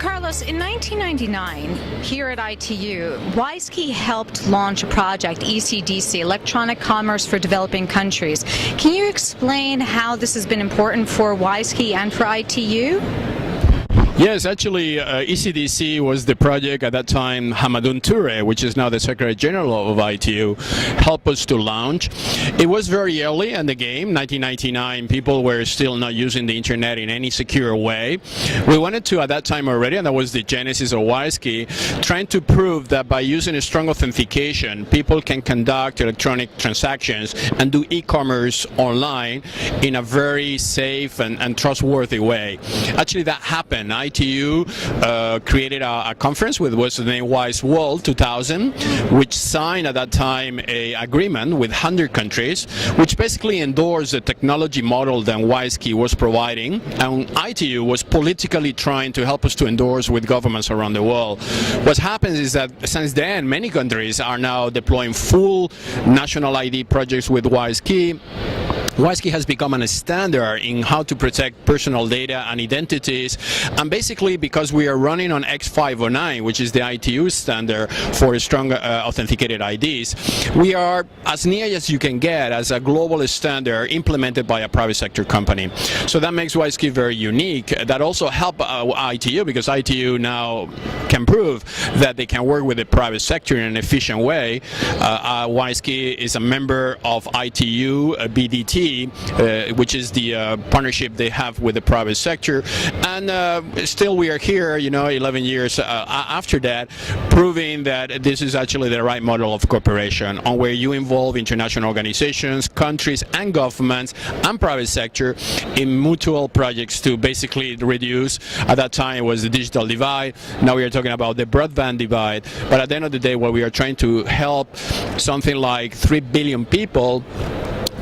Carlos, in 1999, here at ITU, WISeKey helped launch a project, ECDC, Electronic Commerce for Developing Countries. Can you explain how this has been important for WISeKey and for ITU? Yes, actually, ECDC was the project at that time. Hamadoun Touré, which is now the Secretary General of ITU, helped us to launch. It was very early in the game. 1999, people were still not using the internet in any secure way. We wanted to, at that time already, and that was the genesis of WISeKey, trying to prove that by using a strong authentication, people can conduct electronic transactions and do e-commerce online in a very safe and trustworthy way. Actually, that happened. ITU created a conference with what's the name WISE World 2000, which signed at that time an agreement with 100 countries, which basically endorsed the technology model that WISeKey was providing, and ITU was politically trying to help us to endorse with governments around the world. What happens is that since then, many countries are now deploying full national ID projects with WISeKey. WISeKey has become a standard in how to protect personal data and identities, and basically because we are running on X509, which is the ITU standard for strong authenticated IDs, we are as near as you can get as a global standard implemented by a private sector company. So that makes WISeKey very unique. That also helps ITU, because ITU now can prove that they can work with the private sector in an efficient way. WISeKey is a member of ITU BDT, which is the partnership they have with the private sector, and still we are here, 11 years after that, proving that this is actually the right model of cooperation, on where you involve international organizations, countries and governments and private sector in mutual projects to basically reduce, at that time it was the digital divide, now we are talking about the broadband divide, but at the end of the day, what we are trying to help something like 3 billion people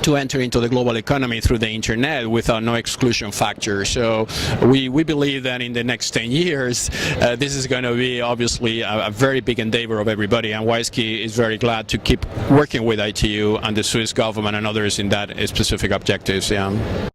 to enter into the global economy through the internet without no exclusion factor. So we believe that in the next 10 years, this is going to be obviously a very big endeavor of everybody, and WISeKey is very glad to keep working with ITU and the Swiss government and others in that specific objectives. Yeah.